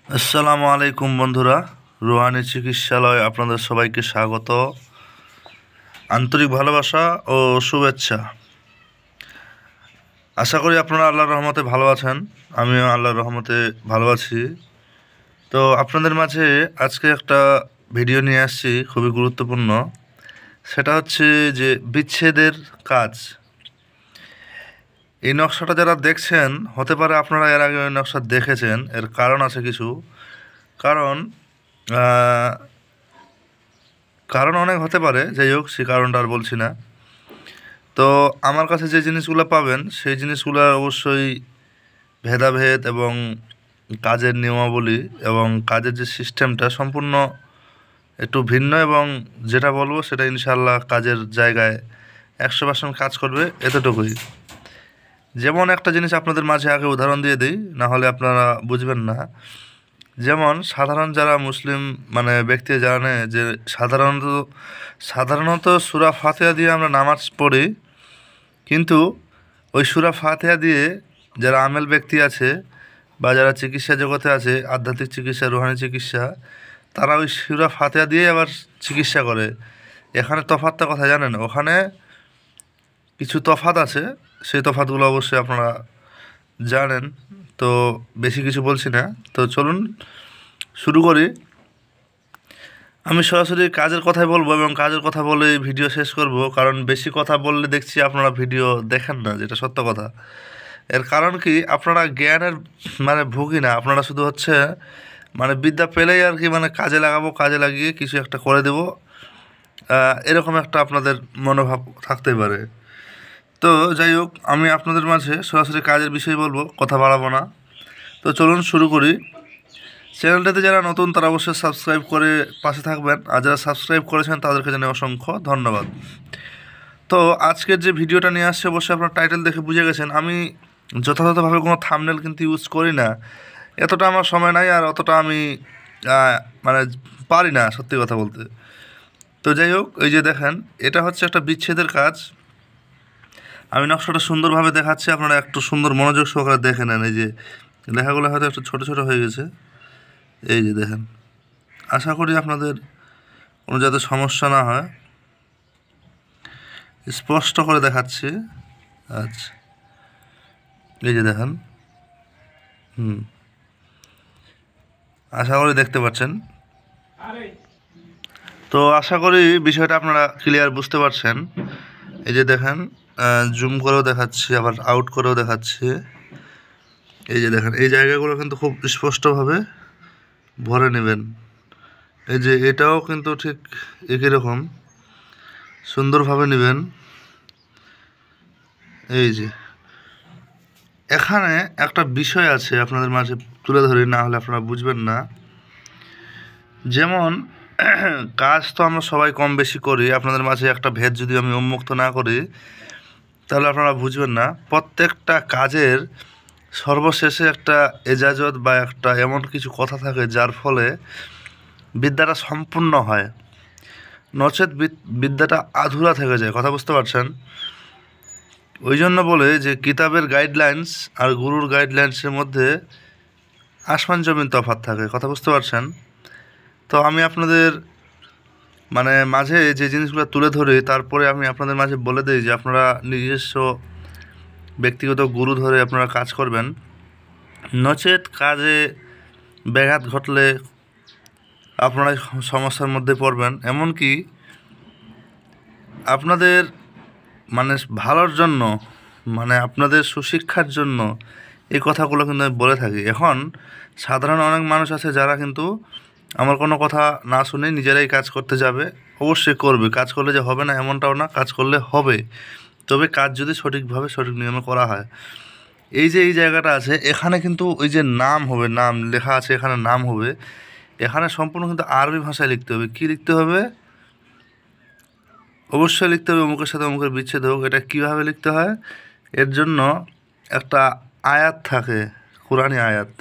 আসসালামু আলাইকুম বন্ধুরা, রুহানি চিকিৎসালয় আপনাদের সবাইকে স্বাগত, আন্তরিক ভালোবাসা ও শুভেচ্ছা। আশা করি আপনারা আল্লাহর রহমতে ভালো আছেন। আমিও আল্লাহর রহমতে ভালো আছি। তো আপনাদের মাঝে আজকে একটা ভিডিও নিয়ে আসছি, খুবই গুরুত্বপূর্ণ। সেটা হচ্ছে যে বিচ্ছেদের কাজ। এই নকশাটা যারা দেখছেন, হতে পারে আপনারা এর আগে ওই নকশা দেখেছেন। এর কারণ আছে কিছু। কারণ কারণ অনেক হতে পারে, যাই হোক সে কারণটা আর বলছি না। তো আমার কাছে যে জিনিসগুলো পাবেন সেই জিনিসগুলোর অবশ্যই ভেদাভেদ এবং কাজের নিয়মাবলী এবং কাজের যে সিস্টেমটা সম্পূর্ণ একটু ভিন্ন, এবং যেটা বলবো সেটা ইনশাআল্লাহ কাজের জায়গায় 100% কাজ করবে, এতটুকুই। যেমন একটা জিনিস আপনাদের মাঝে আগে উদাহরণ দিয়ে দিই, না হলে আপনারা বুঝবেন না। যেমন সাধারণ যারা মুসলিম ব্যক্তি জানে যে সাধারণত সূরা ফাতিহা দিয়ে আমরা নামাজ পড়ি, কিন্তু ওই সূরা ফাতিহা দিয়ে যারা আমেল ব্যক্তি আছে বা যারা চিকিৎসা জগতে আছে, আধ্যাত্মিক চিকিৎসা, রুহানি চিকিৎসা, তারা ওই সূরা ফাতিহা দিয়ে আবার চিকিৎসা করে। এখানে তফাৎটা কথা জানেন? ওখানে কিছু তফাৎ আছে, সেই তফাৎগুলো অবশ্যই আপনারা জানেন। তো বেশি কিছু বলছি না, তো চলুন শুরু করি। আমি সরাসরি কাজের কথাই বলবো এবং কাজের কথা বলে ভিডিও শেষ করব, কারণ বেশি কথা বললে দেখছি আপনারা ভিডিও দেখেন না, যেটা সত্য কথা। এর কারণ কি, আপনারা জ্ঞানের ভুগি না, আপনারা শুধু হচ্ছে বিদ্যা পেলেই আর কি কাজে লাগাবো, কাজে লাগিয়ে কিছু একটা করে দেব, এরকম একটা আপনাদের মনোভাব থাকতে পারে। তো যাই হোক, আমি আপনাদের মাঝে সরাসরি কাজের বিষয় বলবো, কথা বাড়াবো না। তো চলুন শুরু করি। চ্যানেলটাতে যারা নতুন তারা অবশ্যই সাবস্ক্রাইব করে পাশে থাকবেন, আর যারা সাবস্ক্রাইব করেছেন তাদেরকে জানাই অসংখ্য ধন্যবাদ। তো আজকের যে ভিডিওটা নিয়ে আসছে, অবশ্যই আপনার টাইটেল দেখে বুঝে গেছেন আমি যথাযথভাবে কোনো থাম্বনেল কিন্তু ইউজ করি না। এতটা আমার সময় নাই, আর অতটা আমি মানে পারি না, সত্যি কথা বলতে। তো যাই হোক, এই যে দেখেন, এটা হচ্ছে একটা বিচ্ছেদের কাজ। আমি নকশাটা সুন্দরভাবে দেখাচ্ছি, আপনারা একটু সুন্দর মনোযোগ সহকারে দেখে নেন। এই যে লেখাগুলো হয়তো একটু ছোটো ছোটো হয়ে গেছে, এই যে দেখেন। আশা করি আপনাদের কোনো যাতে সমস্যা না হয়, স্পষ্ট করে দেখাচ্ছি। আচ্ছা, এই যে দেখেন। আশা করি দেখতে পাচ্ছেন। তো আশা করি বিষয়টা আপনারা ক্লিয়ার বুঝতে পারছেন। এই যে দেখেন, জুম করেও দেখাচ্ছি, আবার আউট করেও দেখাচ্ছি। এই যে দেখেন, এই জায়গাগুলো কিন্তু খুব স্পষ্টভাবে ভরে নেবেন। এই যে এটাও কিন্তু ঠিক একই রকম সুন্দরভাবে নেবেন। এই যে এখানে একটা বিষয় আছে, আপনাদের মাঝে তুলে ধরি, না হলে আপনারা বুঝবেন না। যেমন কাজ তো আমরা সবাই কম বেশি করি, আপনাদের মাঝে একটা ভেদ যদি আমি উন্মুক্ত না করি তাহলে আপনারা বুঝবেন না। প্রত্যেকটা কাজের সর্বশেষে একটা এজাজত বা একটা এমন কিছু কথা থাকে যার ফলে বিদ্যাটা সম্পূর্ণ হয়, নচেত বিদ্যাটা আধুরা থেকে যায়। কথা বুঝতে পারছেন? ওই জন্য বলে যে কিতাবের গাইডলাইন্স আর গুরুর গাইডলাইন্সের মধ্যে আসমান জমিন তফাৎ থাকে। কথা বুঝতে পারছেন? তো আমি আপনাদের মাঝে যে জিনিসগুলো তুলে ধরি, তারপরে আমি আপনাদের মাঝে বলে দিই যে আপনারা নিজস্ব ব্যক্তিগত গুরু ধরে আপনারা কাজ করবেন, নচেত কাজে ব্যাঘাত ঘটলে আপনারা সমস্যার মধ্যে পড়বেন। এমনকি আপনাদের ভালোর জন্য, আপনাদের সুশিক্ষার জন্য এই কথাগুলো কিন্তু আমি বলে থাকি। এখন সাধারণ অনেক মানুষ আছে যারা কিন্তু আমার কোনো কথা না শুনে নিজেরাই কাজ করতে যাবে। অবশ্যই করবে, কাজ করলে যে হবে না এমনটাও না, কাজ করলে হবে, তবে কাজ যদি সঠিকভাবে সঠিক নিয়মে করা হয়। এই যে এই জায়গাটা আছে, এখানে কিন্তু ওই যে নাম হবে, নাম লেখা আছে এখানে, নাম হবে এখানে সম্পূর্ণ কিন্তু আরবি ভাষায় লিখতে হবে। কি লিখতে হবে? অবশ্যই লিখতে হবে অমুকের সাথে অমুকের বিচ্ছেদ হোক। এটা কীভাবে লিখতে হয়? এর জন্য একটা আয়াত থাকে, কোরআনী আয়াত।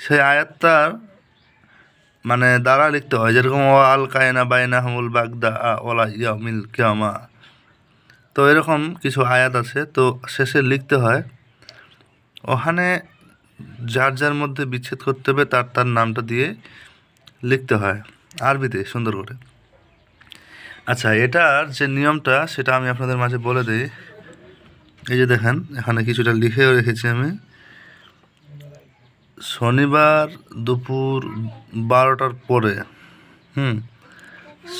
সেই আয়াতটার দ্বারা লিখতে হয়, যেরকম ও আল কায়না বাইনা হামুল বাগদা ওলা ইয়ামিল কিয়ামা। তো এরকম কিছু আয়াত আছে, তো শেষে লিখতে হয়। ওখানে যার যার মধ্যে বিচ্ছেদ করতে হবে তার তার নামটা দিয়ে লিখতে হয় আরবিতে সুন্দর করে। আচ্ছা, এটার যে নিয়মটা সেটা আমি আপনাদের মাঝে বলে দিই। এই যে দেখেন, এখানে কিছুটা লিখেও রেখেছি আমি। শনিবার দুপুর 12টার পরে,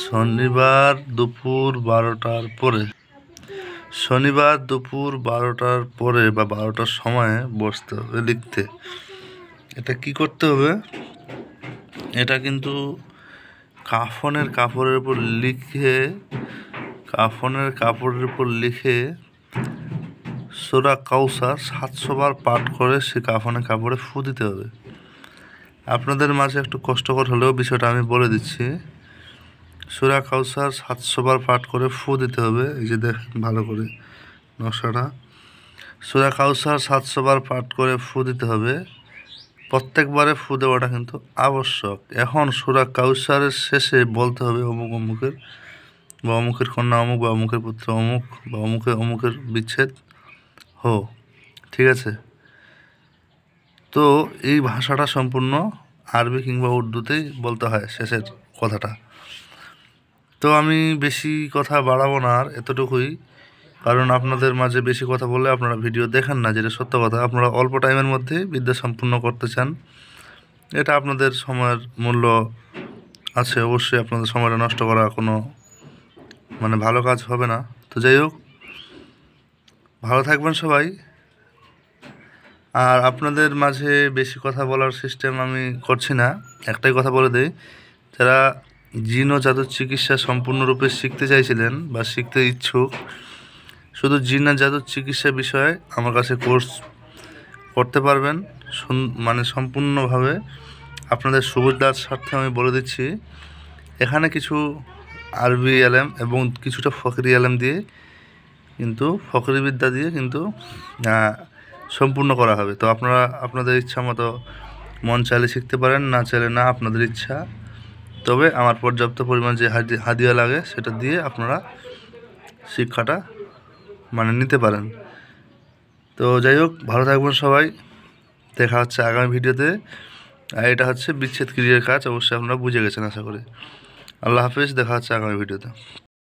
শনিবার দুপুর 12টার পরে, শনিবার দুপুর 12টার পরে বা 12টার সময়ে বসতে হবে লিখতে। এটা কি করতে হবে? এটা কিন্তু কাফনের কাপড়ের উপর লিখে সূরা কাউসার 700 বার পাঠ করে সে কাফনের কাপড়ে ফু দিতে হবে। আপনাদের মাঝে একটু কষ্টকর হলেও বিষয়টা আমি বলে দিচ্ছি। সূরা কাউসার 700 বার পাঠ করে ফু দিতে হবে। এই যে দেখেন ভালো করে নকশাটা। সূরা কাউসার 700 বার পাঠ করে ফু দিতে হবে। প্রত্যেকবারে ফু দেওয়াটা কিন্তু আবশ্যক। এখন সূরা কাউসারের শেষে বলতে হবে অমুক অমুকের বা অমুকের কন্যা অমুক বা অমুকের পুত্র অমুক বা অমুকের বিচ্ছেদ হো। ঠিক আছে? তো এই ভাষাটা সম্পূর্ণ আরবি কিংবা উর্দুতেই বলতে হয় শেষের কথাটা। তো আমি বেশি কথা বাড়াবো না, আর এতটুকুই। কারণ আপনাদের মাঝে বেশি কথা বললে আপনারা ভিডিও দেখেন না, যেটা সত্য কথা। আপনারা অল্প টাইমের মধ্যে বিদ্যা সম্পূর্ণ করতে চান, এটা আপনাদের সময়ের মূল্য আছে। অবশ্যই আপনাদের সময়টা নষ্ট করা কোনো ভালো কাজ হবে না। তো যাই হোক, ভালো থাকবেন সবাই। আর আপনাদের মাঝে বেশি কথা বলার সিস্টেম আমি করছি না, একটাই কথা বলে দেই। যারা জিন ও জাদুর চিকিৎসা সম্পূর্ণরূপে শিখতে চাইছিলেন বা শিখতে ইচ্ছুক, শুধু জিন আর জাদুর চিকিৎসা বিষয়ে আমার কাছে কোর্স করতে পারবেন। সম্পূর্ণভাবে আপনাদের সুবিধার স্বার্থে আমি বলে দিচ্ছি। এখানে কিছু আরবি এলেম এবং কিছুটা ফকরি এলেম দিয়ে কিন্তু ফকরি বিদ্যা দিয়ে কিন্তু সম্পূর্ণ করা হবে। তো আপনারা আপনাদের ইচ্ছা মতো মন চাইলে শিখতে পারেন, না চাইলে না, আপনাদের ইচ্ছা। তবে আমার পর্যাপ্ত পরিমাণ যে হাদিয়া লাগে সেটা দিয়ে আপনারা শিক্ষাটা নিতে পারেন। তো যাই হোক, ভালো থাকবেন সবাই। দেখা হচ্ছে আগামী ভিডিওতে। আর এটা হচ্ছে বিচ্ছেদ ক্রিয়ার কাজ, অবশ্যই আপনারা বুঝে গেছেন আশা করি। আল্লাহ হাফেজ, দেখা হচ্ছে আগামী ভিডিওতে।